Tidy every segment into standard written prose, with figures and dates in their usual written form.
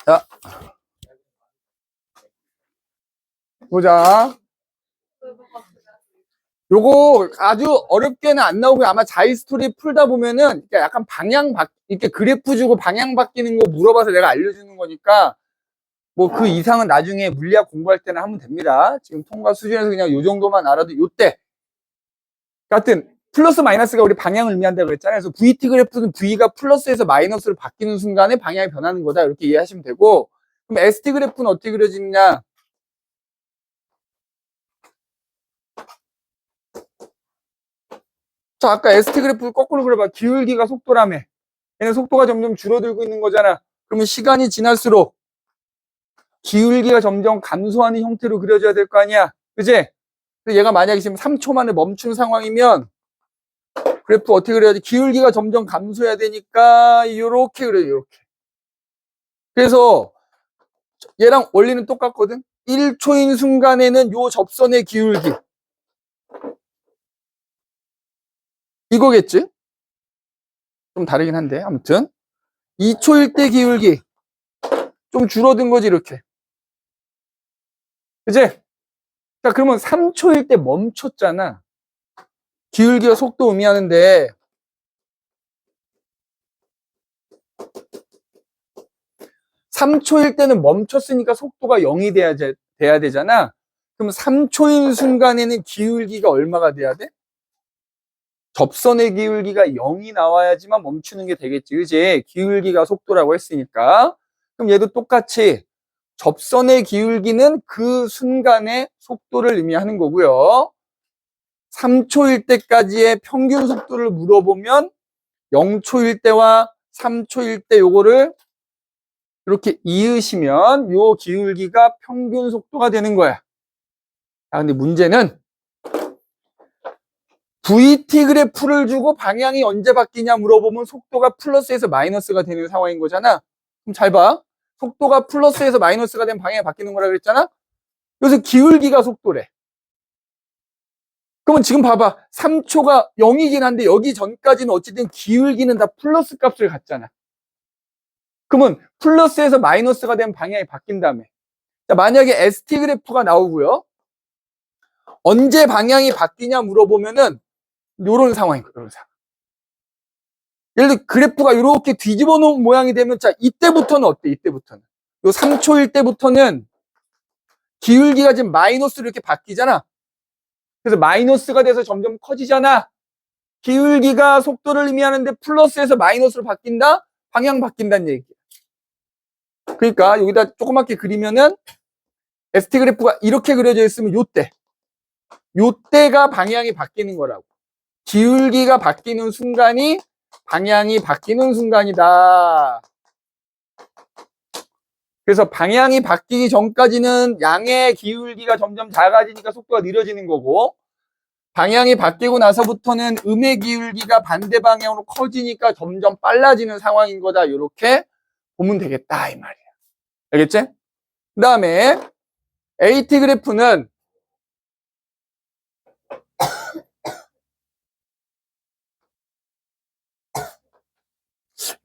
자, 보자. 요거 아주 어렵게는 안 나오고 아마 자이스토리 풀다 보면은 약간 이렇게 그래프 주고 방향 바뀌는 거 물어봐서 내가 알려주는 거니까 뭐 그 이상은 나중에 물리학 공부할 때는 하면 됩니다. 지금 통과 수준에서 그냥 요 정도만 알아도 요때 같은 플러스 마이너스가 우리 방향을 의미한다고 그랬잖아요. 그래서 VT 그래프는 V가 플러스에서 마이너스로 바뀌는 순간에 방향이 변하는 거다. 이렇게 이해하시면 되고, 그럼 ST 그래프는 어떻게 그려지느냐? 자, 아까 ST 그래프 거꾸로 그려봐. 기울기가 속도라며. 얘는 속도가 점점 줄어들고 있는 거잖아. 그러면 시간이 지날수록 기울기가 점점 감소하는 형태로 그려져야 될 거 아니야. 그치? 얘가 만약에 지금 3초 만에 멈춘 상황이면 그래프 어떻게 그려야지? 기울기가 점점 감소해야 되니까 이렇게 그려요. 이렇게. 그래서 얘랑 원리는 똑같거든. 1초인 순간에는 요 접선의 기울기 이거겠지? 좀 다르긴 한데 아무튼 2초일 때 기울기 좀 줄어든 거지 이렇게. 그치? 자, 그러면 3초일 때 멈췄잖아. 기울기와 속도 의미하는데 3초일 때는 멈췄으니까 속도가 0이 돼야 되잖아. 그럼 3초인 순간에는 기울기가 얼마가 돼야 돼? 접선의 기울기가 0이 나와야지만 멈추는 게 되겠지. 그지? 기울기가 속도라고 했으니까. 그럼 얘도 똑같이 접선의 기울기는 그 순간의 속도를 의미하는 거고요. 3초일 때까지의 평균 속도를 물어보면 0초일 때와 3초일 때 요거를 이렇게 이으시면 요 기울기가 평균 속도가 되는 거야. 아, 근데 문제는 VT 그래프를 주고 방향이 언제 바뀌냐 물어보면 속도가 플러스에서 마이너스가 되는 상황인 거잖아. 그럼 잘 봐. 속도가 플러스에서 마이너스가 되면 방향이 바뀌는 거라 그랬잖아. 여기서 기울기가 속도래. 그러면 지금 봐봐. 3초가 0이긴 한데 여기 전까지는 어쨌든 기울기는 다 플러스 값을 갖잖아. 그러면 플러스에서 마이너스가 되면 방향이 바뀐다며. 자, 만약에 ST 그래프가 나오고요. 언제 방향이 바뀌냐 물어보면은 요런 상황인 거예요. 요런 상황. 예를 들어 그래프가 이렇게 뒤집어 놓은 모양이 되면 자, 이때부터는 어때? 이때부터는. 요 3초일 때부터는 기울기가 지금 마이너스로 이렇게 바뀌잖아. 그래서 마이너스가 돼서 점점 커지잖아. 기울기가 속도를 의미하는데 플러스에서 마이너스로 바뀐다? 방향 바뀐다는 얘기야. 그러니까 여기다 조그맣게 그리면은 ST 그래프가 이렇게 그려져 있으면 요때가 방향이 바뀌는 거라고. 기울기가 바뀌는 순간이 방향이 바뀌는 순간이다. 그래서 방향이 바뀌기 전까지는 양의 기울기가 점점 작아지니까 속도가 느려지는 거고, 방향이 바뀌고 나서부터는 음의 기울기가 반대 방향으로 커지니까 점점 빨라지는 상황인 거다. 이렇게 보면 되겠다 이 말이야. 알겠지? 그 다음에 AT 그래프는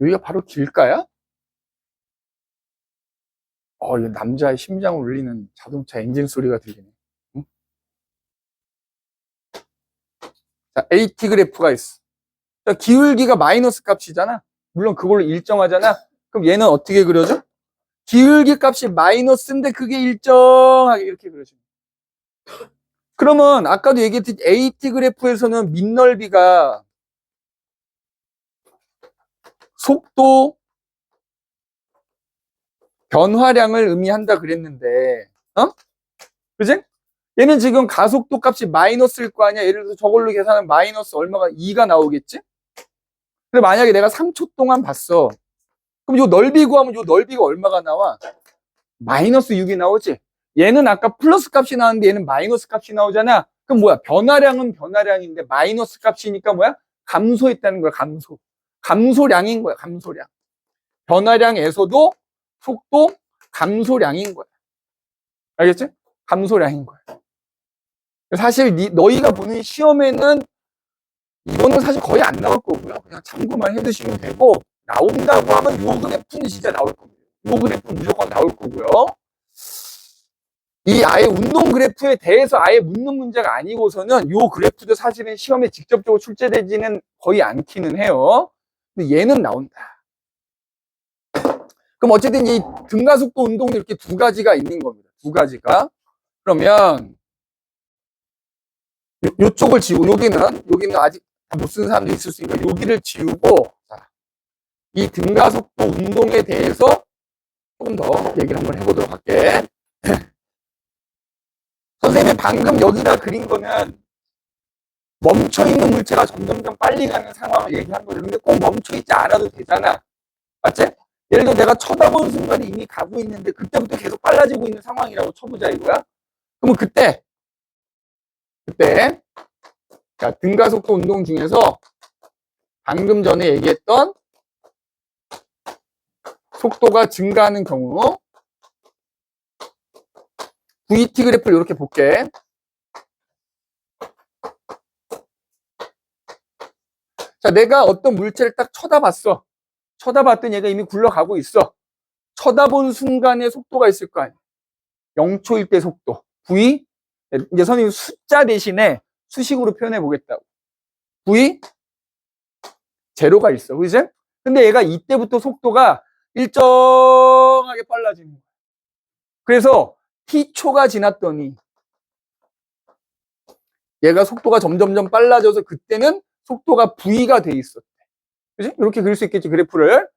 여기가 바로 길까요? 이 남자의 심장을 울리는 자동차 엔진 소리가 들리네. 응? 자, AT 그래프가 있어. 자, 기울기가 마이너스 값이잖아. 물론 그걸로 일정하잖아. 그럼 얘는 어떻게 그려져? 기울기 값이 마이너스인데 그게 일정하게 이렇게 그려져. 그러면 아까도 얘기했듯이 AT 그래프에서는 밑넓이가 속도 변화량을 의미한다 그랬는데, 그지? 얘는 지금 가속도 값이 마이너스일 거 아니야. 예를 들어서 저걸로 계산하면 마이너스 얼마가 2가 나오겠지? 근데 만약에 내가 3초 동안 봤어. 그럼 요 넓이 구하면 요 넓이가 얼마가 나와? 마이너스 6이 나오지? 얘는 아까 플러스 값이 나왔는데 얘는 마이너스 값이 나오잖아. 그럼 뭐야? 변화량은 변화량인데 마이너스 값이니까 뭐야? 감소했다는 거야. 감소량인 거야. 감소량. 변화량에서도 속도 감소량인 거야. 알겠지? 감소량인 거야. 사실 너희가 보는 시험에는 이거는 사실 거의 안 나올 거고요. 그냥 참고만 해두시면 되고, 나온다고 하면 요 그래프는 진짜 나올 겁니다. 요 그래프 무조건 나올 거고요. 이 아예 운동 그래프에 대해서 아예 묻는 문제가 아니고서는 요 그래프도 사실은 시험에 직접적으로 출제되지는 거의 않기는 해요. 근데 얘는 나온다. 그럼 어쨌든 이 등가속도 운동도 이렇게 두 가지가 있는 겁니다. 두 가지가. 그러면 요쪽을 지우고 여기는 아직 못 쓰는 사람도 있을 수 있으니까 여기를 지우고 이 등가속도 운동에 대해서 조금 더 얘기를 한번 해보도록 할게. 선생님이 방금 여기다 그린 거는 멈춰있는 물체가 점점점 빨리 가는 상황을 얘기한 거죠. 근데 꼭 멈춰있지 않아도 되잖아. 맞지? 예를 들어 내가 쳐다보는 순간에 이미 가고 있는데 그때부터 계속 빨라지고 있는 상황이라고 쳐보자 이거야. 그러면 그때 자, 등가속도 운동 중에서 방금 전에 얘기했던 속도가 증가하는 경우 VT 그래프를 이렇게 볼게. 자, 내가 어떤 물체를 딱 쳐다봤어. 쳐다봤더니 얘가 이미 굴러가고 있어. 쳐다본 순간에 속도가 있을 거 아니야. 0초일 때 속도. V. 이제 선생님 숫자 대신에 수식으로 표현해 보겠다고. V. 제로가 있어. 그지? 근데 얘가 이때부터 속도가 일정하게 빨라지는 거야. 그래서 T초가 지났더니 얘가 속도가 점점점 빨라져서 그때는 속도가 V가 돼 있었대. 그지? 이렇게 그릴 수 있겠지, 그래프를.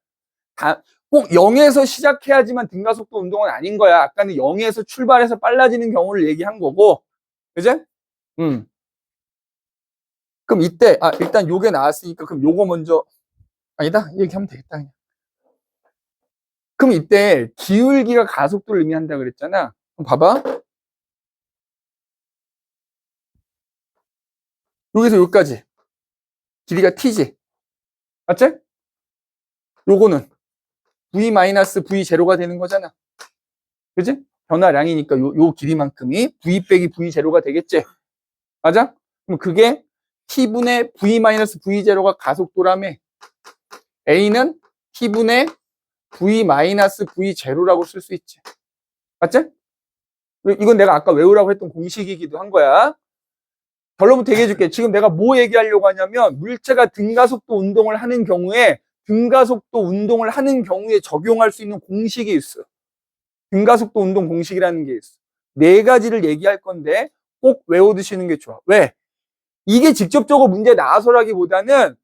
꼭 0에서 시작해야지만 등가속도 운동은 아닌 거야. 아까는 0에서 출발해서 빨라지는 경우를 얘기한 거고. 그지? 그럼 이때, 일단 요게 나왔으니까, 그럼 요거 먼저, 아니다? 이렇게 하면 되겠다. 그냥. 그럼 이때 기울기가 가속도를 의미한다 그랬잖아. 그럼 봐봐. 여기서 여기까지. 길이가 t지. 맞지? 요거는 v-v0가 되는 거잖아. 그지? 변화량이니까 요 길이만큼이 v 빼기 v0가 되겠지. 맞아? 그럼 그게 t분의 v-v0가 가속도라며. a는 t분의 v-v0라고 쓸 수 있지. 맞지? 이건 내가 아까 외우라고 했던 공식이기도 한 거야. 결론부터 얘기해 줄게. 지금 내가 뭐 얘기하려고 하냐면 물체가 등가속도 운동을 하는 경우에 등가속도 운동을 하는 경우에 적용할 수 있는 공식이 있어. 등가속도 운동 공식이라는 게 있어. 네 가지를 얘기할 건데 꼭 외워두시는 게 좋아. 왜? 이게 직접적으로 문제 나와서라기보다는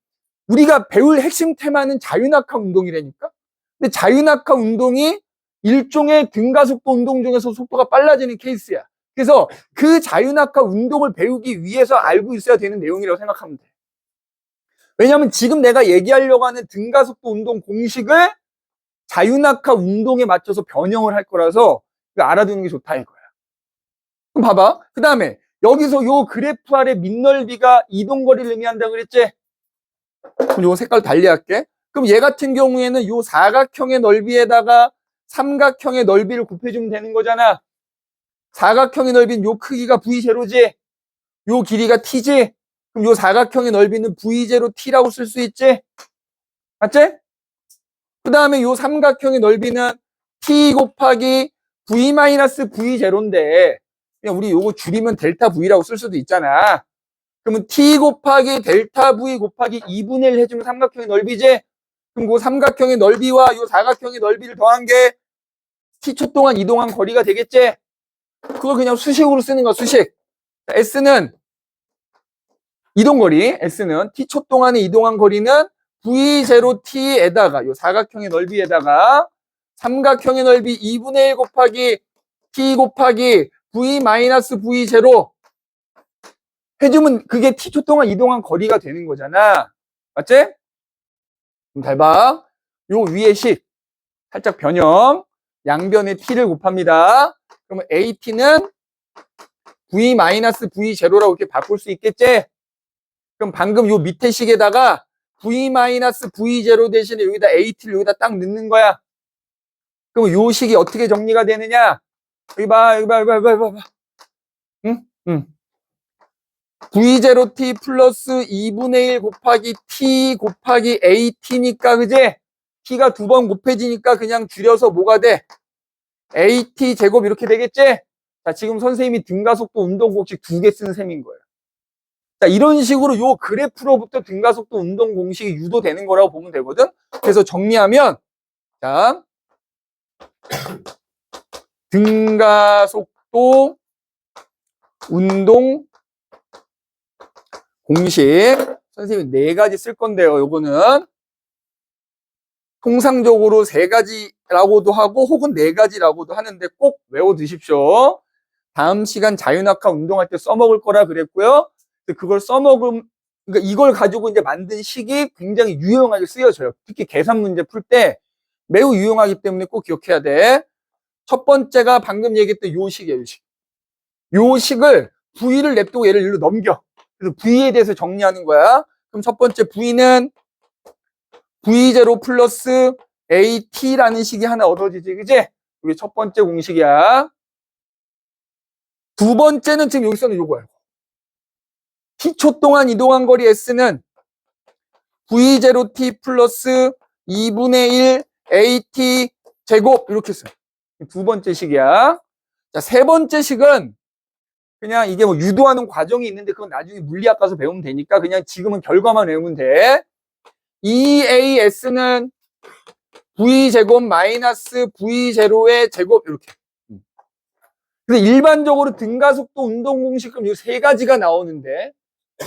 우리가 배울 핵심 테마는 자유낙하 운동이라니까. 근데 자유낙하 운동이 일종의 등가속도 운동 중에서 속도가 빨라지는 케이스야. 그래서 그 자유낙하 운동을 배우기 위해서 알고 있어야 되는 내용이라고 생각하면 돼. 왜냐하면 지금 내가 얘기하려고 하는 등가속도 운동 공식을 자유낙하 운동에 맞춰서 변형을 할 거라서 알아두는 게 좋다 이거야. 그럼 봐봐. 그 다음에 여기서 요 그래프 아래 밑넓이가 이동거리를 의미한다고 그랬지? 그럼 요거 색깔 달리 할게. 그럼 얘 같은 경우에는 요 사각형의 넓이에다가 삼각형의 넓이를 곱해주면 되는 거잖아. 사각형의 넓이는 요 크기가 V0지? 요 길이가 T지? 그럼 요 사각형의 넓이는 V0T라고 쓸 수 있지? 맞지? 그 다음에 요 삼각형의 넓이는 T 곱하기 V-V0인데 그냥 우리 요거 줄이면 델타 V라고 쓸 수도 있잖아. 그러면 T 곱하기 델타 V 곱하기 2분의 1 해주면 삼각형의 넓이지? 그럼 그 삼각형의 넓이와 요 사각형의 넓이를 더한 게 T초 동안 이동한 거리가 되겠지? 그걸 그냥 수식으로 쓰는 거야, 수식. S는 이동거리, S는 T초 동안에 이동한 거리는 V0T에다가 요 사각형의 넓이에다가 삼각형의 넓이 2분의 1 곱하기 T 곱하기 V-V0 해주면 그게 T초 동안 이동한 거리가 되는 거잖아. 맞지? 그럼 잘 봐. 요 위에 식 살짝 변형. 양변에 T를 곱합니다. 그러면 AT는 V-V0라고 이렇게 바꿀 수 있겠지? 그럼 방금 요 밑에 식에다가 V-V0 대신에 여기다 AT를 여기다 딱 넣는 거야. 그럼 요 식이 어떻게 정리가 되느냐? 여기 봐. 응? V0T 플러스 2분의 1 곱하기 T 곱하기 AT니까, 그지? t가 두 번 곱해지니까 그냥 줄여서 뭐가 돼? at 제곱 이렇게 되겠지? 자, 지금 선생님이 등가속도 운동 공식 두 개 쓴 셈인 거예요. 자, 이런 식으로 요 그래프로부터 등가속도 운동 공식이 유도되는 거라고 보면 되거든? 그래서 정리하면, 자, 등가속도 운동 공식. 선생님이 네 가지 쓸 건데요, 요거는. 통상적으로 세 가지라고도 하고, 혹은 네 가지라고도 하는데 꼭 외워두십시오. 다음 시간 자유낙하 운동할 때 써먹을 거라 그랬고요. 그걸 써먹음, 그러니까 이걸 가지고 이제 만든 식이 굉장히 유용하게 쓰여져요. 특히 계산 문제 풀 때 매우 유용하기 때문에 꼭 기억해야 돼. 첫 번째가 방금 얘기했던 요 식이에요, 요 식. 요 식을 V를 냅두고 얘를 일로 넘겨. 그래서 V에 대해서 정리하는 거야. 그럼 첫 번째 V는 V0 플러스 AT라는 식이 하나 얻어지지, 그지? 이게 첫 번째 공식이야. 두 번째는 지금 여기서는 요거예요. t초 동안 이동한 거리 s는 v0t 플러스 2분의 1 at 제곱 이렇게 써요. 두 번째 식이야. 자, 세 번째 식은 그냥 이게 뭐 유도하는 과정이 있는데 그건 나중에 물리학 가서 배우면 되니까 그냥 지금은 결과만 외우면 돼. EAS는 V제곱 마이너스 V0의 제곱 이렇게. 그래서 일반적으로 등가속도 운동 공식 그럼 이 세 가지가 나오는데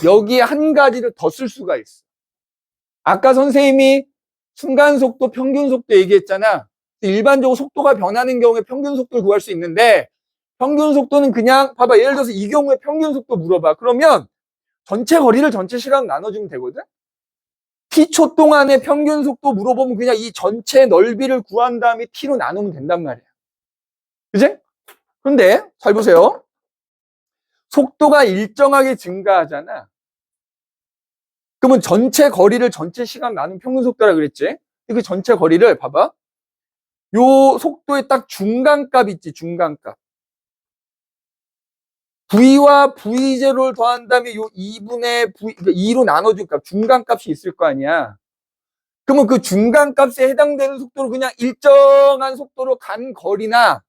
여기에 한 가지를 더 쓸 수가 있어. 아까 선생님이 순간속도, 평균속도 얘기했잖아. 일반적으로 속도가 변하는 경우에 평균속도를 구할 수 있는데 평균속도는 그냥 봐봐. 예를 들어서 이 경우에 평균속도 물어봐. 그러면 전체 거리를 전체 시간 나눠주면 되거든. t초 동안의 평균속도 물어보면 그냥 이 전체 넓이를 구한 다음에 t로 나누면 된단 말이야. 그지? 그런데 잘 보세요. 속도가 일정하게 증가하잖아. 그러면 전체 거리를 전체 시간 나눈 평균 속도라 그랬지? 그 전체 거리를 봐봐. 요 속도의 딱 중간값 있지, 중간값. V와 V0를 더한 다음에 요 2분의 V, 2로 나눠준 값, 중간값이 있을 거 아니야. 그러면 그 중간값에 해당되는 속도로 그냥 일정한 속도로 간 거리나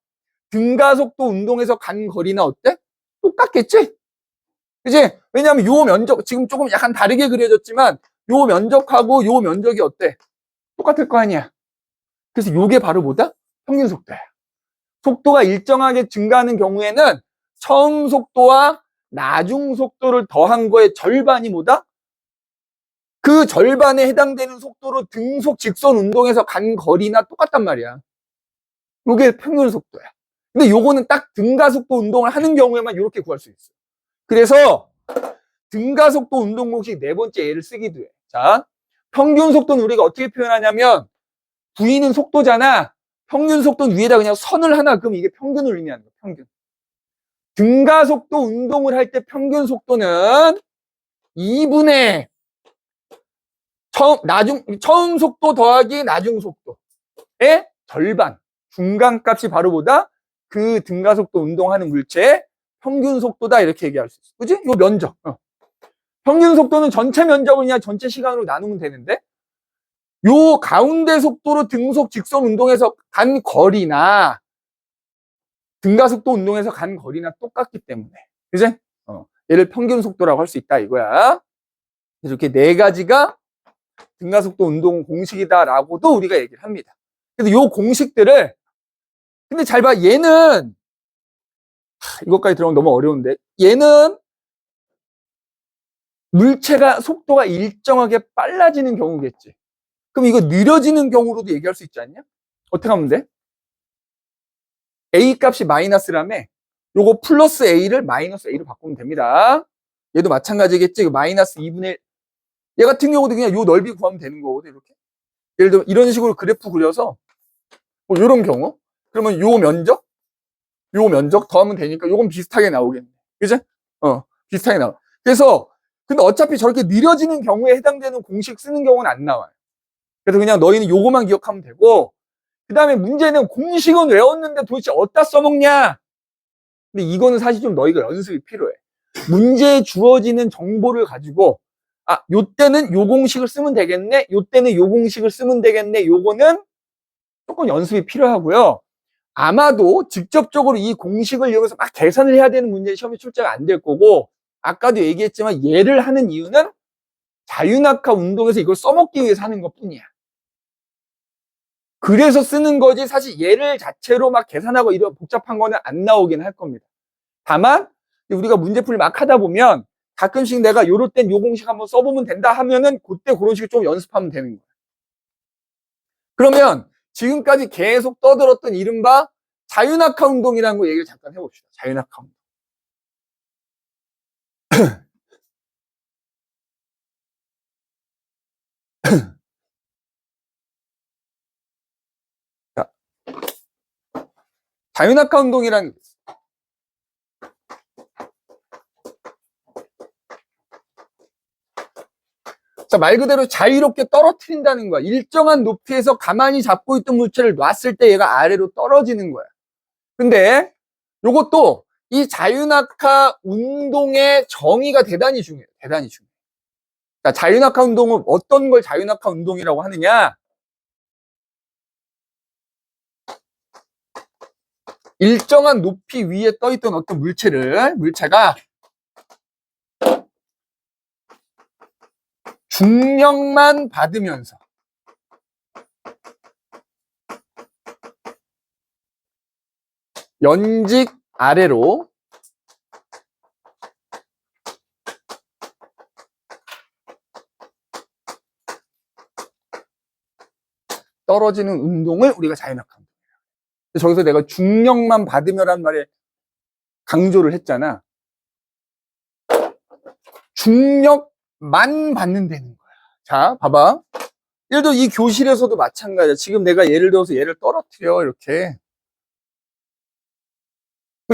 등가속도 운동에서 간 거리나 어때? 똑같겠지? 그치? 왜냐하면 요 면적, 지금 조금 약간 다르게 그려졌지만 요 면적하고 요 면적이 어때? 똑같을 거 아니야. 그래서 요게 바로 뭐다? 평균 속도야. 속도가 일정하게 증가하는 경우에는 처음 속도와 나중 속도를 더한 거의 절반이 뭐다? 그 절반에 해당되는 속도로 등속 직선 운동에서 간 거리나 똑같단 말이야. 요게 평균 속도야. 근데 요거는 딱 등가속도 운동을 하는 경우에만 이렇게 구할 수 있어. 그래서 등가속도 운동 공식 네 번째 예를 쓰기도 해. 자, 평균 속도는 우리가 어떻게 표현하냐면 V는 속도잖아. 평균 속도는 위에다 그냥 선을 하나 그럼 이게 평균을 의미하는 거야. 평균. 등가속도 운동을 할 때 평균 속도는 2분의 처음 속도 더하기 나중 속도의 절반. 중간값이 바로 보다 그 등가속도 운동하는 물체의 평균 속도다 이렇게 얘기할 수 있어. 그지? 이거 면적. 평균 속도는 전체 면적을 그냥 전체 시간으로 나누면 되는데 요 가운데 속도로 등속 직선 운동에서 간 거리나 등가속도 운동에서 간 거리나 똑같기 때문에 그지? 얘를 평균 속도라고 할 수 있다 이거야. 이렇게 네 가지가 등가속도 운동 공식이다라고도 우리가 얘기를 합니다. 그래서 요 공식들을 근데 잘 봐. 얘는 이것까지 들어가면 너무 어려운데 얘는 물체가 속도가 일정하게 빨라지는 경우겠지. 그럼 이거 느려지는 경우로도 얘기할 수 있지 않냐? 어떻게 하면 돼? A 값이 마이너스라며 요거 플러스 A를 마이너스 A로 바꾸면 됩니다. 얘도 마찬가지겠지. 마이너스 2분의 1. 얘 같은 경우도 그냥 요 넓이 구하면 되는 거거든. 이렇게. 예를 들어 이런 식으로 그래프 그려서 뭐 요런 경우 그러면 요 면적 더하면 되니까 요건 비슷하게 나오겠네. 그죠? 비슷하게 나와. 그래서 근데 어차피 저렇게 느려지는 경우에 해당되는 공식 쓰는 경우는 안 나와요. 그래서 그냥 너희는 요거만 기억하면 되고 그 다음에 문제는 공식은 외웠는데 도대체 어디다 써먹냐? 근데 이거는 사실 좀 너희가 연습이 필요해. 문제에 주어지는 정보를 가지고 요때는 요 공식을 쓰면 되겠네. 요때는 요 공식을 쓰면 되겠네. 요거는 조금 연습이 필요하고요. 아마도 직접적으로 이 공식을 이용해서 막 계산을 해야 되는 문제 시험에 출제가 안 될 거고, 아까도 얘기했지만 얘를 하는 이유는 자유낙하 운동에서 이걸 써먹기 위해서 하는 것 뿐이야. 그래서 쓰는 거지 사실 얘를 자체로 막 계산하고 이런 복잡한 거는 안 나오긴 할 겁니다. 다만 우리가 문제풀이 막 하다 보면 가끔씩 내가 요럴 땐 요 공식 한번 써보면 된다 하면은 그때 그런 식으로 좀 연습하면 되는 거야. 그러면 지금까지 계속 떠들었던 이른바 자유낙하 운동이라는 거 얘기를 잠깐 해봅시다. 자유낙하 운동. 자, 자유낙하 운동이란 자, 말 그대로 자유롭게 떨어뜨린다는 거야. 일정한 높이에서 가만히 잡고 있던 물체를 놨을 때 얘가 아래로 떨어지는 거야. 근데 요것도 이 자유낙하 운동의 정의가 대단히 중요해요. 대단히 중요해요. 자, 자유낙하 운동은 어떤 걸 자유낙하 운동이라고 하느냐? 일정한 높이 위에 떠있던 어떤 물체가 중력만 받으면서 연직 아래로 떨어지는 운동을 우리가 자유낙하 운동이에요. 저기서 내가 중력만 받으면란 말에 강조를 했잖아. 중력만 받는다는 거야. 자, 봐봐. 예를 들어 이 교실에서도 마찬가지야. 지금 내가 예를 들어서 얘를 떨어뜨려 이렇게.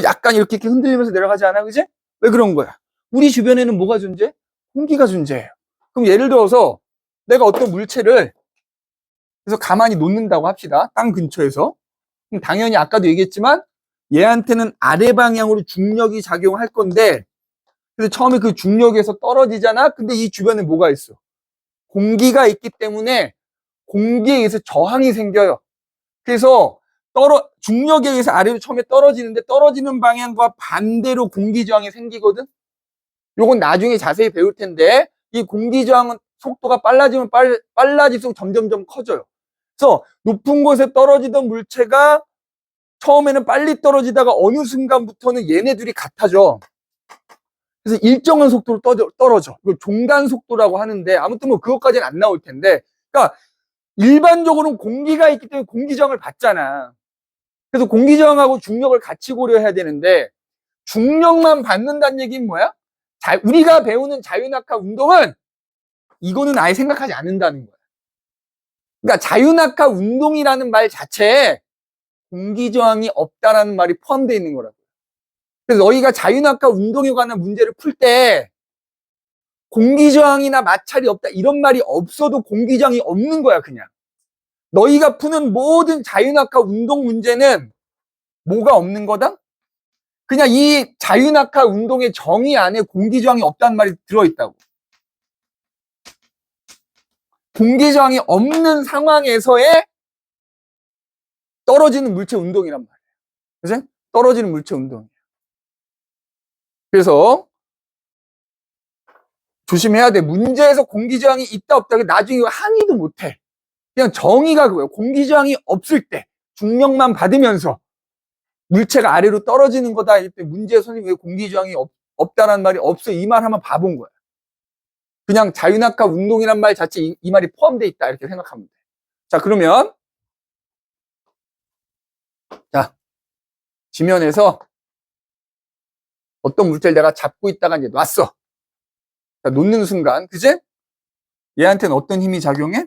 약간 이렇게 흔들리면서 내려가지 않아, 그지? 왜 그런 거야? 우리 주변에는 뭐가 존재해? 공기가 존재해요. 그럼 예를 들어서 내가 어떤 물체를 그래서 가만히 놓는다고 합시다. 땅 근처에서. 그럼 당연히 아까도 얘기했지만 얘한테는 아래 방향으로 중력이 작용할 건데 그래서 처음에 그 중력에서 떨어지잖아. 근데 이 주변에 뭐가 있어? 공기가 있기 때문에 공기에 의해서 저항이 생겨요. 그래서 중력에 의해서 아래로 처음에 떨어지는데 떨어지는 방향과 반대로 공기 저항이 생기거든. 요건 나중에 자세히 배울 텐데 이 공기 저항은 속도가 빨라지면 빨라질수록 점점점 커져요. 그래서 높은 곳에 떨어지던 물체가 처음에는 빨리 떨어지다가 어느 순간부터는 얘네들이 같아져. 그래서 일정한 속도로 떨어져. 이걸 종단 속도라고 하는데 아무튼 뭐 그것까지는 안 나올 텐데, 그러니까 일반적으로는 공기가 있기 때문에 공기저항을 받잖아. 그래서 공기저항하고 중력을 같이 고려해야 되는데 중력만 받는다는 얘기는 뭐야? 우리가 배우는 자유낙하 운동은 이거는 아예 생각하지 않는다는 거야. 그러니까 자유낙하 운동이라는 말 자체에 공기저항이 없다라는 말이 포함되어 있는 거라고. 그래서 너희가 자유낙하 운동에 관한 문제를 풀 때 공기저항이나 마찰이 없다 이런 말이 없어도 공기저항이 없는 거야 그냥. 너희가 푸는 모든 자유낙하 운동 문제는 뭐가 없는 거다? 그냥 이 자유낙하 운동의 정의 안에 공기저항이 없다는 말이 들어있다고. 공기저항이 없는 상황에서의 떨어지는 물체 운동이란 말이에요. 그치? 떨어지는 물체 운동이에요. 그래서 조심해야 돼. 문제에서 공기저항이 있다 없다 나중에 항의도 못해. 그냥 정의가 그거예요. 공기저항이 없을 때 중력만 받으면서 물체가 아래로 떨어지는 거다. 이때 문제 선생님이 왜 공기저항이 없다라는 말이 없어. 이 말 한번 봐본 거야. 그냥 자유낙하 운동이란 말 자체 이 말이 포함되어 있다. 이렇게 생각하면 돼. 자, 그러면 자, 지면에서 어떤 물체를 내가 잡고 있다가 이제 놨어. 자, 놓는 순간, 그제? 얘한테는 어떤 힘이 작용해?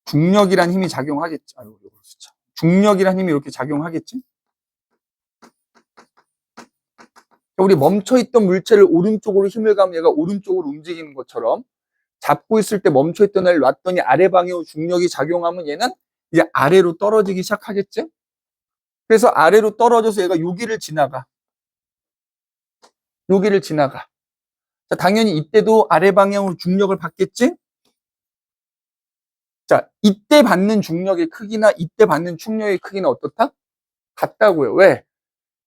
중력이란 힘이 작용하겠지. 아유, 중력이란 힘이 이렇게 작용하겠지? 우리 멈춰있던 물체를 오른쪽으로 힘을 가면 얘가 오른쪽으로 움직이는 것처럼 잡고 있을 때 멈춰있던 애를 놨더니 아래 방향으로 중력이 작용하면 얘는 이제 아래로 떨어지기 시작하겠지? 그래서 아래로 떨어져서 얘가 여기를 지나가. 여기를 지나가. 자, 당연히 이때도 아래 방향으로 중력을 받겠지? 자, 이때 받는 중력의 크기나 이때 받는 충력의 크기는 어떻다? 같다고요. 왜?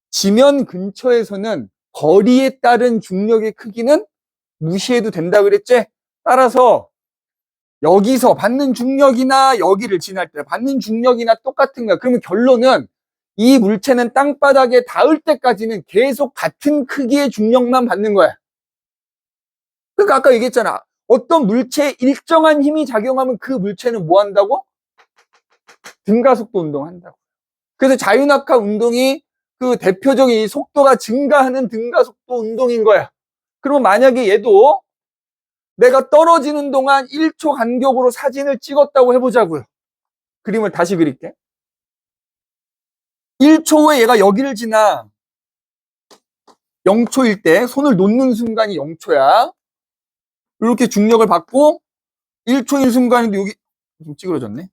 지면 근처에서는 거리에 따른 중력의 크기는 무시해도 된다 그랬지? 따라서 여기서 받는 중력이나 여기를 지날 때 받는 중력이나 똑같은 거야. 그러면 결론은 이 물체는 땅바닥에 닿을 때까지는 계속 같은 크기의 중력만 받는 거야. 그러니까 아까 얘기했잖아. 어떤 물체에 일정한 힘이 작용하면 그 물체는 뭐 한다고? 등가속도 운동한다고. 그래서 자유낙하 운동이 그 대표적인 속도가 증가하는 등가속도 운동인 거야. 그리고 만약에 얘도 내가 떨어지는 동안 1초 간격으로 사진을 찍었다고 해보자고요. 그림을 다시 그릴게. 1초 후에 얘가 여기를 지나 0초일 때 손을 놓는 순간이 0초야. 이렇게 중력을 받고 1초인 순간인데 여기 좀 찌그러졌네.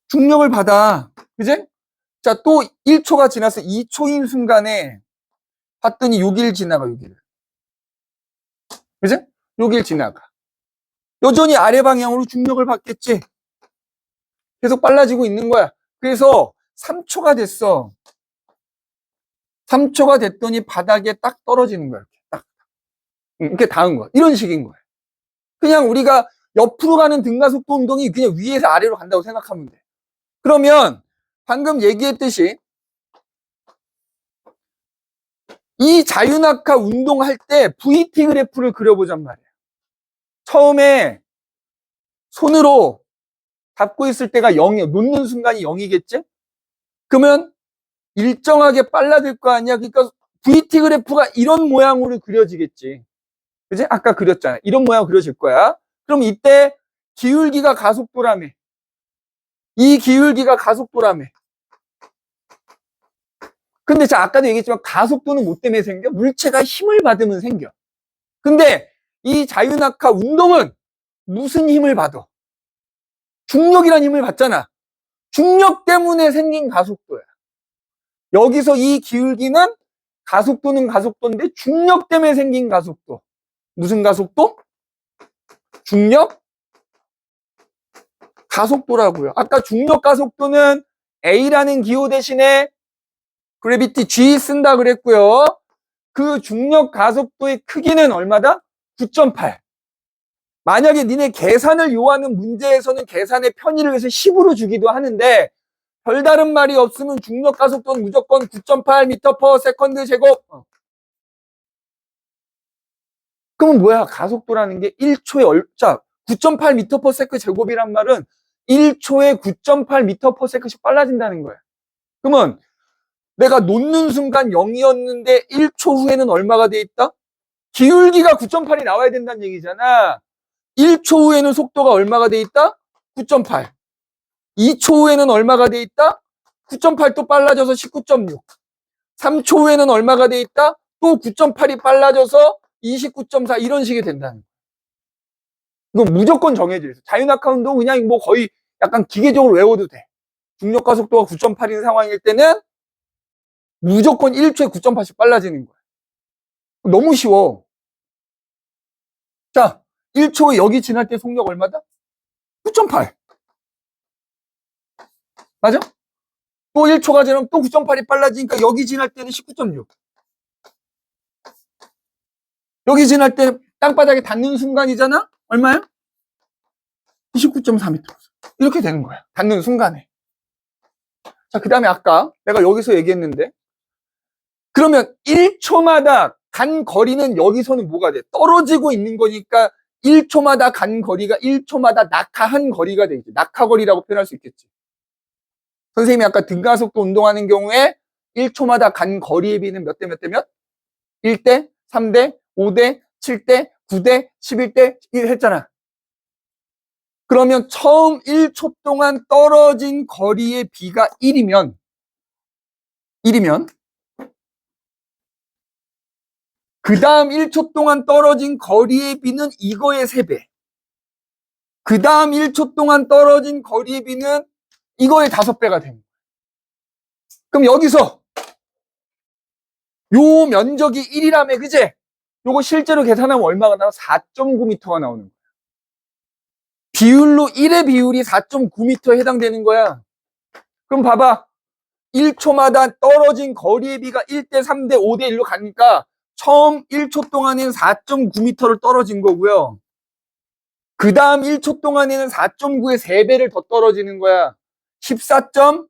중력을 받아. 그제? 자, 또 1초가 지나서 2초인 순간에 봤더니 여기를 지나가, 여기를. 그제? 여기를 지나가. 여전히 아래 방향으로 중력을 받겠지. 계속 빨라지고 있는 거야. 그래서 3초가 됐어. 3초가 됐더니 바닥에 딱 떨어지는 거야. 이렇게 딱. 이렇게 닿은 거야. 이런 식인 거야. 그냥 우리가 옆으로 가는 등가속도 운동이 그냥 위에서 아래로 간다고 생각하면 돼. 그러면 방금 얘기했듯이 이 자유낙하 운동할 때 VT 그래프를 그려보잔 말이야. 처음에 손으로 잡고 있을 때가 0이야. 놓는 순간이 0이겠지? 그러면 일정하게 빨라질 거 아니야? 그러니까 VT 그래프가 이런 모양으로 그려지겠지. 그지? 아까 그렸잖아. 이런 모양 그려질 거야. 그럼 이때 기울기가 가속도라며. 이 기울기가 가속도라며. 근데 자, 아까도 얘기했지만 가속도는 뭐 때문에 생겨? 물체가 힘을 받으면 생겨. 근데 이 자유낙하 운동은 무슨 힘을 받아? 중력이란 힘을 받잖아. 중력 때문에 생긴 가속도야. 여기서 이 기울기는 가속도는 가속도인데 중력 때문에 생긴 가속도. 무슨 가속도? 중력 가속도라고요. 아까 중력 가속도는 A라는 기호 대신에 그래비티 G 쓴다 그랬고요. 그 중력 가속도의 크기는 얼마다? 9.8. 만약에 니네 계산을 요하는 문제에서는 계산의 편의를 위해서 10으로 주기도 하는데 별다른 말이 없으면 중력 가속도는 무조건 9.8m/s 제곱. 그러면 뭐야? 가속도라는 게 1초에 자, 9.8m/s 제곱이란 말은 1초에 9.8m/s씩 빨라진다는 거야. 그러면 내가 놓는 순간 0이었는데 1초 후에는 얼마가 돼 있다? 기울기가 9.8이 나와야 된다는 얘기잖아. 1초 후에는 속도가 얼마가 돼 있다? 9.8. 2초 후에는 얼마가 돼 있다? 9.8 또 빨라져서 19.6. 3초 후에는 얼마가 돼 있다? 또 9.8이 빨라져서 29.4 이런 식이 된다는 거야. 이건 무조건 정해져 있어. 자유낙하 운동 그냥 뭐 거의 약간 기계적으로 외워도 돼. 중력 가속도가 9.8인 상황일 때는 무조건 1초에 9.8씩 빨라지는 거야. 너무 쉬워. 자, 1초에 여기 지날 때 속력 얼마다? 9.8. 맞아? 또 1초가 지나면 또 9.8이 빨라지니까 여기 지날 때는 19.6. 여기 지날 때 땅바닥에 닿는 순간이잖아? 얼마야? 29.4m. 이렇게 되는 거야. 닿는 순간에. 자, 그 다음에 아까 내가 여기서 얘기했는데 그러면 1초마다 간 거리는 여기서는 뭐가 돼? 떨어지고 있는 거니까 1초마다 간 거리가 1초마다 낙하한 거리가 되겠지. 낙하거리라고 표현할 수 있겠지. 선생님이 아까 등가속도 운동하는 경우에 1초마다 간 거리에 비는 몇 대 몇 대 몇? 1대, 3대, 5대, 7대, 9대, 11대 1 했잖아. 그러면 처음 1초 동안 떨어진 거리의 비가 1이면 그 다음 1초 동안 떨어진 거리의 비는 이거의 3배. 그 다음 1초 동안 떨어진 거리의 비는 이거의 5배가 됩니다. 그럼 여기서 요 면적이 1이라며, 그제? 요거 실제로 계산하면 얼마가 나와? 4.9m가 나오는 거야. 비율로 1의 비율이 4.9m에 해당되는 거야. 그럼 봐봐. 1초마다 떨어진 거리의 비가 1대 3대 5대 1로 가니까 처음 1초 동안에는 4.9m를 떨어진 거고요. 그 다음 1초 동안에는 4.9의 3배를 더 떨어지는 거야. 14.7m를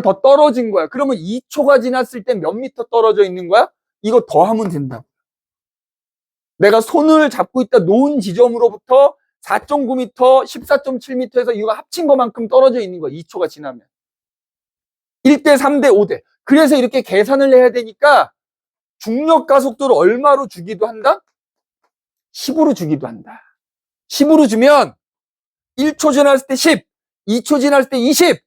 더 떨어진 거야. 그러면 2초가 지났을 때 몇 미터 떨어져 있는 거야? 이거 더하면 된다. 내가 손을 잡고 있다 놓은 지점으로부터 4.9m, 14.7m에서 이거 합친 것만큼 떨어져 있는 거야. 2초가 지나면. 1대 3대 5대. 그래서 이렇게 계산을 해야 되니까 중력 가속도를 얼마로 주기도 한다? 10으로 주기도 한다. 10으로 주면 1초 지났을 때 10, 2초 지났을 때 20,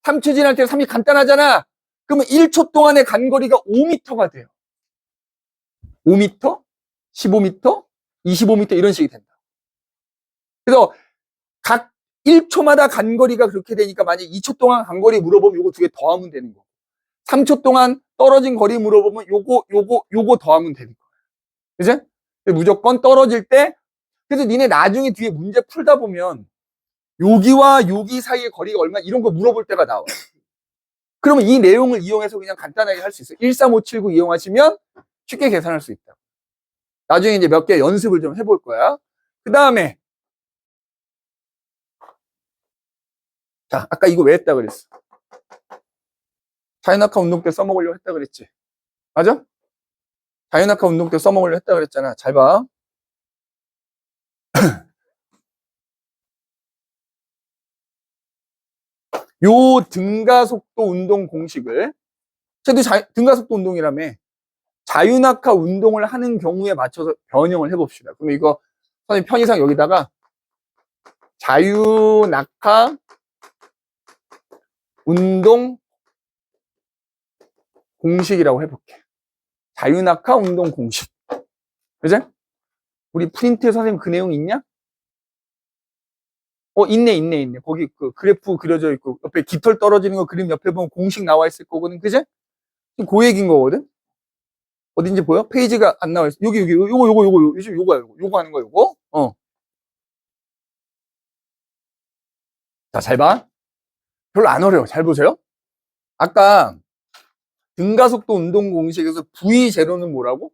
3초 지날 때 3이 간단하잖아. 그러면 1초 동안의 간거리가 5m가 돼요. 5m, 15m, 25m 이런 식이 된다. 그래서 각 1초마다 간거리가 그렇게 되니까 만약 2초 동안 간거리 물어보면 요거 두 개 더하면 되는 거고 3초 동안 떨어진 거리 물어보면 요거 더하면 되는 거야. 그죠? 무조건 떨어질 때 그래서 니네 나중에 뒤에 문제 풀다 보면 여기와 여기 사이의 거리가 얼마 이런 거 물어볼 때가 나와. 그러면 이 내용을 이용해서 그냥 간단하게 할 수 있어요. 13579 이용하시면 쉽게 계산할 수 있다. 나중에 이제 몇 개 연습을 좀 해볼 거야. 그 다음에 자, 아까 이거 왜 했다 그랬어? 자연학과 운동 때 써먹으려고 했다 그랬지? 맞아? 자연학과 운동 때 써먹으려고 했다 그랬잖아. 잘 봐. 요 등가속도 운동 공식을 쟤도 등가속도 운동이라며 자유낙하 운동을 하는 경우에 맞춰서 변형을 해봅시다. 그럼 이거 선생님 편의상 여기다가 자유낙하 운동 공식이라고 해볼게. 자유낙하 운동 공식. 그지? 우리 프린트에 선생님 그 내용 있냐? 있네. 거기 그 그래프 그려져 있고, 옆에 깃털 떨어지는 거 그림 옆에 보면 공식 나와 있을 거거든. 그지? 그 얘기인 거거든? 어딘지 보여? 페이지가 안 나와 있어. 요거야, 요거 하는 거야, 요거. 자, 잘 봐. 별로 안 어려워. 잘 보세요. 아까 등가속도 운동 공식에서 V0는 뭐라고?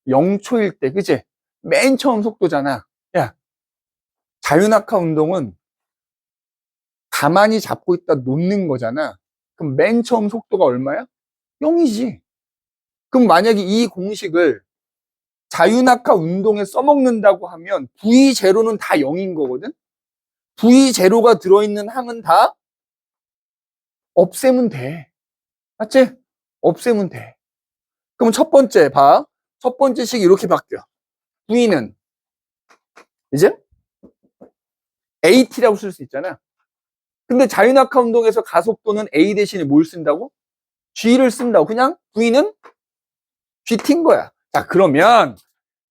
0초일 때, 그치? 맨 처음 속도잖아. 야, 자유낙하 운동은 가만히 잡고 있다 놓는 거잖아. 그럼 맨 처음 속도가 얼마야? 0이지. 그럼 만약에 이 공식을 자유낙하 운동에 써먹는다고 하면 V0는 다 0인 거거든? V0가 들어있는 항은 다 없애면 돼. 맞지? 없애면 돼. 그럼 첫 번째 봐. 첫 번째 식 이렇게 바뀌어. V는 이제 AT라고 쓸 수 있잖아. 근데 자유낙하 운동에서 가속도는 A 대신에 뭘 쓴다고? G를 쓴다고. 그냥 V는 GT인 거야. 자, 그러면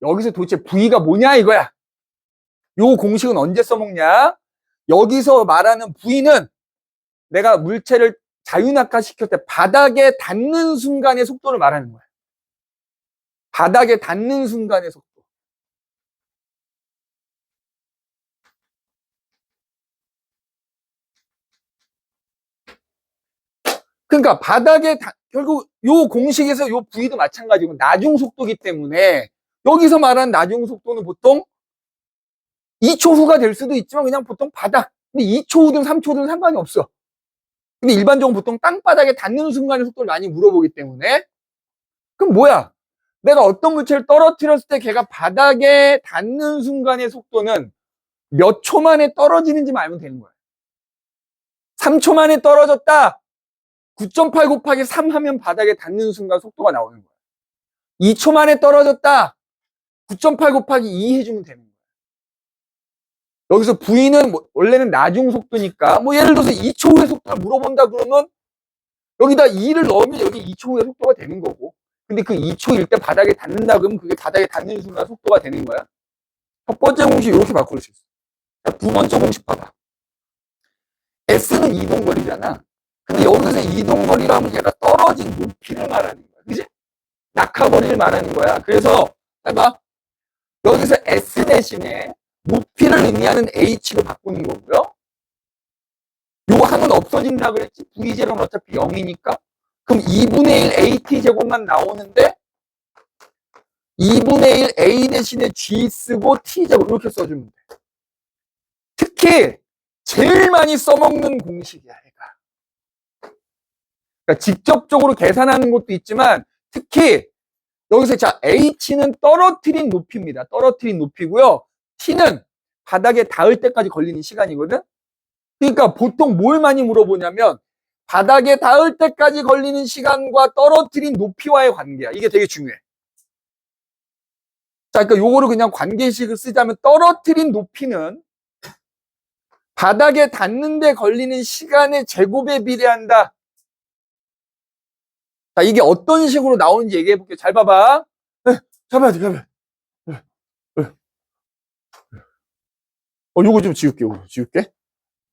여기서 도대체 V가 뭐냐 이거야. 요 공식은 언제 써먹냐? 여기서 말하는 V는 내가 물체를 자유낙하 시킬 때 바닥에 닿는 순간의 속도를 말하는 거야. 바닥에 닿는 순간의 속도. 그러니까 바닥에 결국 요 공식에서 요 V도 마찬가지고 나중 속도기 때문에 여기서 말하는 나중 속도는 보통 2초 후가 될 수도 있지만 그냥 보통 바닥. 근데 2초 후든 3초 후든 상관이 없어. 근데 일반적으로 보통 땅바닥에 닿는 순간의 속도를 많이 물어보기 때문에 그럼 뭐야? 내가 어떤 물체를 떨어뜨렸을 때 걔가 바닥에 닿는 순간의 속도는 몇 초 만에 떨어지는지만 알면 되는 거야. 3초 만에 떨어졌다. 9.8 곱하기 3 하면 바닥에 닿는 순간 속도가 나오는 거야. 2초 만에 떨어졌다. 9.8 곱하기 2 해주면 되는 거야. 여기서 V는 원래는 나중 속도니까 예를 들어서 2초 후의 속도를 물어본다 그러면 여기다 2를 넣으면 여기 2초 후의 속도가 되는 거고 근데 그 2초일 때 바닥에 닿는다 그러면 그게 바닥에 닿는 순간 속도가 되는 거야. 첫 번째 공식 이렇게 바꿀 수 있어. 두 번째 공식 봐봐. S는 이동거리잖아. 근데 여기서 이동거리라면 얘가 떨어진 높이를 말하는 거야. 그지? 낙하거리를 말하는 거야. 그래서 해봐. 여기서 S 대신에 높이를 의미하는 H로 바꾸는 거고요. 요거 하면 없어진다 그랬지. V0는 어차피 0이니까. 그럼 2분의 1 AT 제곱만 나오는데 2분의 1 A 대신에 G 쓰고 T 제곱 이렇게 써주면 돼. 특히 제일 많이 써먹는 공식이야, 얘가. 그러니까 직접적으로 계산하는 것도 있지만 특히 여기서 자 H는 떨어뜨린 높이입니다. 떨어뜨린 높이고요. T는 바닥에 닿을 때까지 걸리는 시간이거든. 그러니까 보통 뭘 많이 물어보냐면 바닥에 닿을 때까지 걸리는 시간과 떨어뜨린 높이와의 관계야. 이게 되게 중요해. 자, 그러니까 요거를 그냥 관계식을 쓰자면 떨어뜨린 높이는 바닥에 닿는 데 걸리는 시간의 제곱에 비례한다. 자, 이게 어떤 식으로 나오는지 얘기해 볼게요. 잘 봐봐. 잡아야 돼, 잡아야 돼. 요거 좀 지울게, 요거 지울게.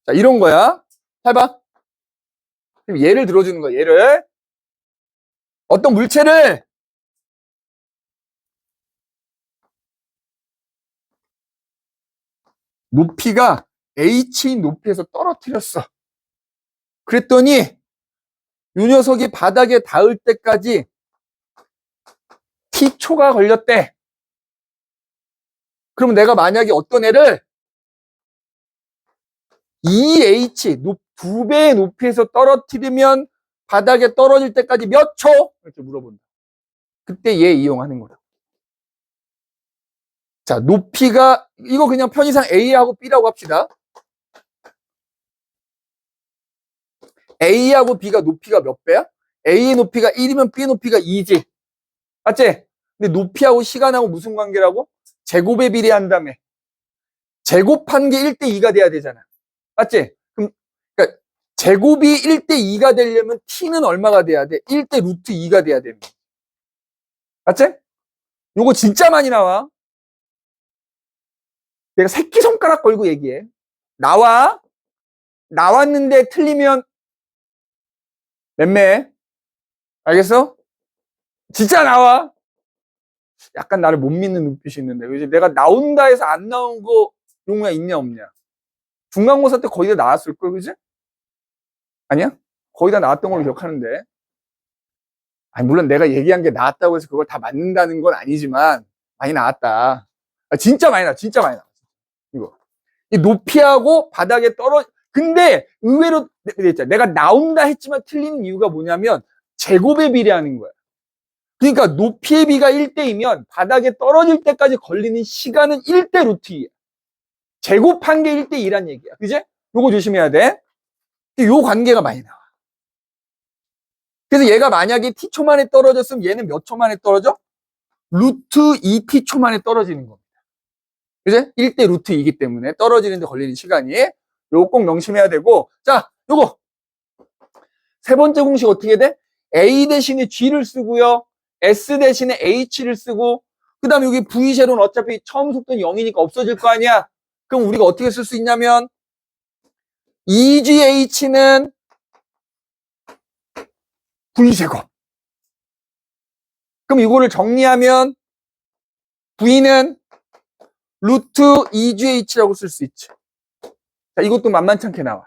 자, 이런 거야. 잘 봐. 예를 들어주는 거야, 예를. 어떤 물체를 높이가 H인 높이에서 떨어뜨렸어. 그랬더니 이 녀석이 바닥에 닿을 때까지 T초가 걸렸대. 그럼 내가 만약에 어떤 애를 2H, 2배의 높이에서 떨어뜨리면 바닥에 떨어질 때까지 몇 초? 이렇게 물어본다. 그때 얘 이용하는 거다. 자, 높이가, 이거 그냥 편의상 A하고 B라고 합시다. A하고 B가 높이가 몇 배야? A의 높이가 1이면 B의 높이가 2지. 맞지? 근데 높이하고 시간하고 무슨 관계라고? 제곱에 비례한다며. 제곱한 게 1대2가 돼야 되잖아. 맞지? 그럼, 그러니까 제곱이 1대2가 되려면 T는 얼마가 돼야 돼? 1대 루트 2가 돼야 되는 거야. 맞지? 요거 진짜 많이 나와. 내가 새끼손가락 걸고 얘기해. 나와. 나왔는데 틀리면 맴매. 알겠어? 진짜 나와. 약간 나를 못 믿는 눈빛이 있는데. 그지? 내가 나온다 해서 안 나온 거 용량 있냐 없냐? 중간고사 때 거의 다 나왔을걸, 그지? 아니야? 거의 다 나왔던 걸로 기억하는데. 아니, 물론 내가 얘기한 게 나왔다고 해서 그걸 다 맞는다는 건 아니지만, 많이 나왔다. 진짜 많이 나왔, 진짜 많이 나왔어. 이거. 이 높이하고 바닥에 근데 의외로, 내가 나온다 했지만 틀리는 이유가 뭐냐면, 제곱에 비례하는 거야. 그러니까 높이의 비가 1대이면 바닥에 떨어질 때까지 걸리는 시간은 1대 루트 2야. 제곱한 게 1대2란 얘기야. 그지? 요거 조심해야 돼. 요 관계가 많이 나와. 그래서 얘가 만약에 t초 만에 떨어졌으면 얘는 몇 초 만에 떨어져? 루트 2t초 만에 떨어지는 겁니다. 그지? 1대 루트 2이기 때문에 떨어지는데 걸리는 시간이. 요거 꼭 명심해야 되고. 자, 요거. 세 번째 공식 어떻게 돼? A 대신에 G를 쓰고요. S 대신에 H를 쓰고. 그 다음에 여기 V0는 어차피 처음 속도는 0이니까 없어질 거 아니야? 그럼 우리가 어떻게 쓸 수 있냐면 2GH는 V제곱. 그럼 이거를 정리하면 V는 루트 2GH라고 쓸 수 있지. 자, 이것도 만만찮게 나와.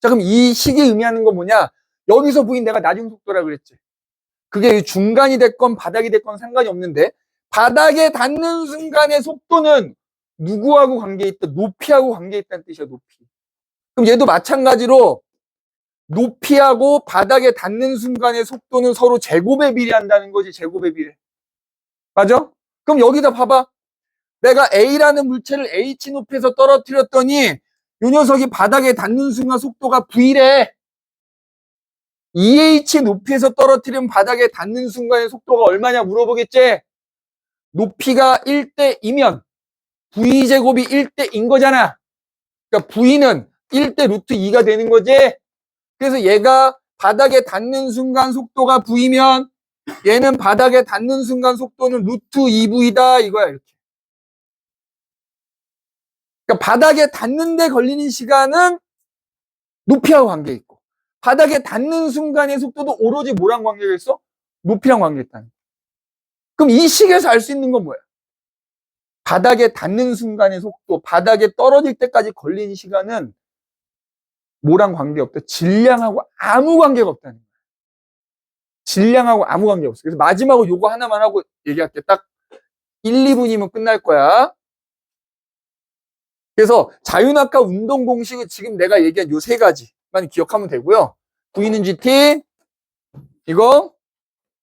자, 그럼 이 식이 의미하는 건 뭐냐? 여기서 V는 내가 나중 속도라 그랬지. 그게 중간이 됐건 바닥이 됐건 상관이 없는데 바닥에 닿는 순간의 속도는 누구하고 관계있다? 높이하고 관계있다는 뜻이야, 높이. 그럼 얘도 마찬가지로 높이하고 바닥에 닿는 순간의 속도는 서로 제곱에 비례한다는 거지, 제곱에 비례. 맞아? 그럼 여기다 봐봐. 내가 A라는 물체를 H 높이에서 떨어뜨렸더니 이 녀석이 바닥에 닿는 순간 속도가 V래. 2H 높이에서 떨어뜨리면 바닥에 닿는 순간의 속도가 얼마냐 물어보겠지? 높이가 1대이면 V제곱이 1대인 거잖아. 그러니까 V는 1대 루트 2가 되는 거지. 그래서 얘가 바닥에 닿는 순간 속도가 V면 얘는 바닥에 닿는 순간 속도는 루트 2V다 이거야, 이렇게. 그러니까 바닥에 닿는 데 걸리는 시간은 높이하고 관계 있고 바닥에 닿는 순간의 속도도 오로지 뭐랑 관계가 있어? 높이랑 관계가 있다는 거야. 그럼 이 식에서 알 수 있는 건 뭐야? 바닥에 닿는 순간의 속도, 바닥에 떨어질 때까지 걸린 시간은 뭐랑 관계없다? 질량하고 아무 관계가 없다는 거야. 질량하고 아무 관계 없어. 그래서 마지막으로 요거 하나만 하고 얘기할게. 딱 1, 2분이면 끝날 거야. 그래서 자유낙하 운동 공식은 지금 내가 얘기한 요 세 가지만 기억하면 되고요. V는 GT, 이거,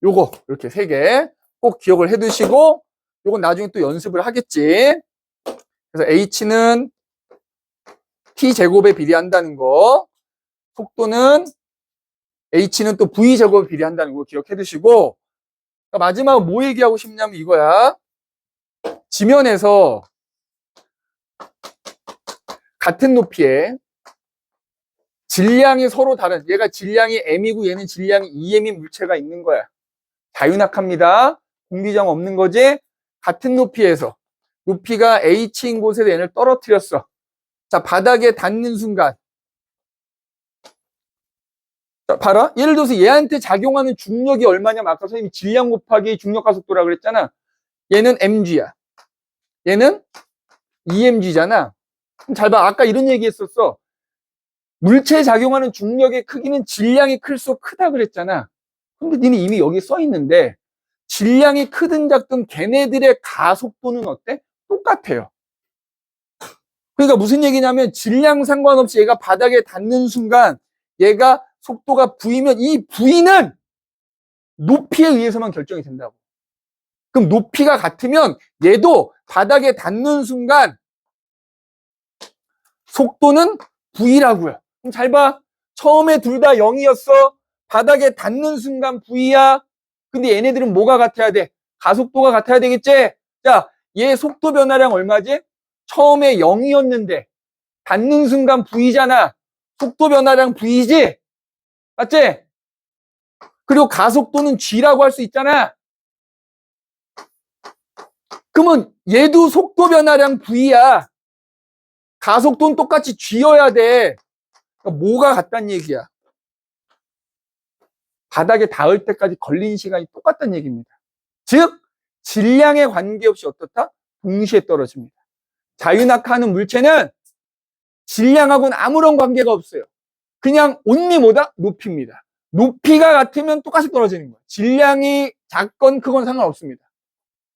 요거 이렇게 세 개 꼭 기억을 해두시고 요건 나중에 또 연습을 하겠지. 그래서 H는 T제곱에 비례한다는 거, 속도는 H는 또 V제곱에 비례한다는 거 기억해 두시고, 마지막으로 뭐 얘기하고 싶냐면 이거야. 지면에서 같은 높이에 질량이 서로 다른, 얘가 질량이 M이고 얘는 질량이 2M인 물체가 있는 거야. 자유낙하입니다. 공기저항 없는 거지. 같은 높이에서 높이가 H인 곳에서 얘를 떨어뜨렸어. 자, 바닥에 닿는 순간, 자, 봐라. 예를 들어서 얘한테 작용하는 중력이 얼마냐면 아까 선생님이 질량 곱하기 중력가속도라고 그랬잖아. 얘는 mg야. 얘는 emg잖아. 잘 봐. 아까 이런 얘기 했었어. 물체에 작용하는 중력의 크기는 질량이 클수록 크다 그랬잖아. 근데 니는 이미 여기 써 있는데 질량이 크든 작든 걔네들의 가속도는 어때? 똑같아요. 그러니까 무슨 얘기냐면 질량 상관없이 얘가 바닥에 닿는 순간 얘가 속도가 V면 이 V는 높이에 의해서만 결정이 된다고. 그럼 높이가 같으면 얘도 바닥에 닿는 순간 속도는 V라고요. 그럼 잘 봐. 처음에 둘 다 0이었어. 바닥에 닿는 순간 V야. 근데 얘네들은 뭐가 같아야 돼? 가속도가 같아야 되겠지? 자, 얘 속도 변화량 얼마지? 처음에 0이었는데 닿는 순간 V잖아. 속도 변화량 V지? 맞지? 그리고 가속도는 G라고 할 수 있잖아. 그러면 얘도 속도 변화량 V야. 가속도는 똑같이 G여야 돼. 그러니까 뭐가 같다는 얘기야? 바닥에 닿을 때까지 걸린 시간이 똑같다는 얘기입니다. 즉, 질량에 관계없이 어떻다? 동시에 떨어집니다. 자유낙하하는 물체는 질량하고는 아무런 관계가 없어요. 그냥 온리 뭐다? 높이입니다. 높이가 같으면 똑같이 떨어지는 거야. 질량이 작건 크건 상관없습니다.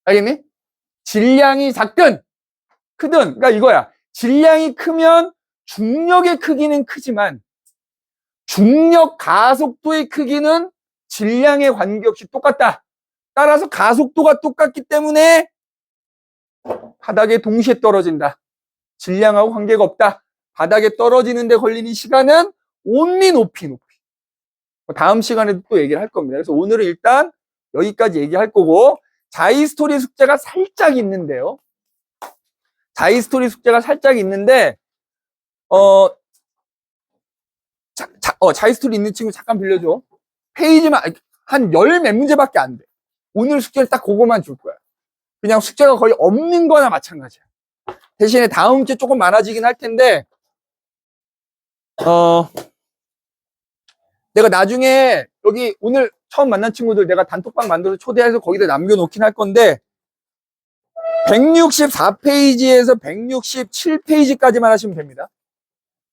알겠니? 질량이 작든 크든, 그러니까 이거야. 질량이 크면 중력의 크기는 크지만 중력 가속도의 크기는 질량에 관계없이 똑같다. 따라서 가속도가 똑같기 때문에 바닥에 동시에 떨어진다. 질량하고 관계가 없다. 바닥에 떨어지는데 걸리는 시간은 온리 높이. 다음 시간에도 또 얘기를 할 겁니다. 그래서 오늘은 일단 여기까지 얘기할 거고, 자이스토리 숙제가 살짝 있는데요. 자이스토리 숙제가 살짝 있는데, 자이스토리 있는 친구 잠깐 빌려줘. 페이지만 한 열 몇 문제밖에 안 돼. 오늘 숙제를 딱 그거만 줄 거야. 그냥 숙제가 거의 없는 거나 마찬가지야. 대신에 다음 주에 조금 많아지긴 할 텐데, 내가 나중에 여기 오늘 처음 만난 친구들 내가 단톡방 만들어서 초대해서 거기다 남겨놓긴 할 건데, 164페이지에서 167페이지까지만 하시면 됩니다.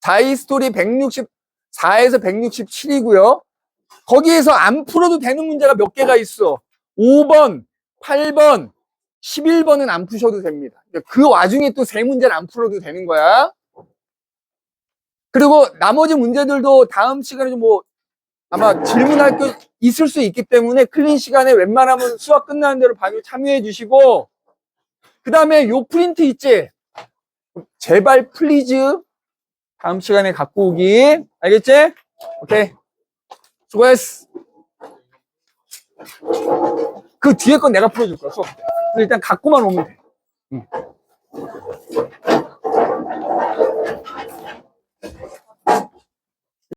자이스토리 164에서 167이고요. 거기에서 안 풀어도 되는 문제가 몇 개가 있어. 5번, 8번, 11번은 안 푸셔도 됩니다. 그 와중에 또 세 문제는 안 풀어도 되는 거야. 그리고 나머지 문제들도 다음 시간에 뭐 아마 질문할 게 있을 수 있기 때문에 클린 시간에 웬만하면 수업 끝나는 대로 방에 참여해 주시고, 그 다음에 요 프린트 있지? 제발 플리즈 다음 시간에 갖고 오기. 알겠지? 오케이. 수고했어. 그 뒤에 건 내가 풀어줄 거야, 수업 때. 일단 갖고만 오면 돼.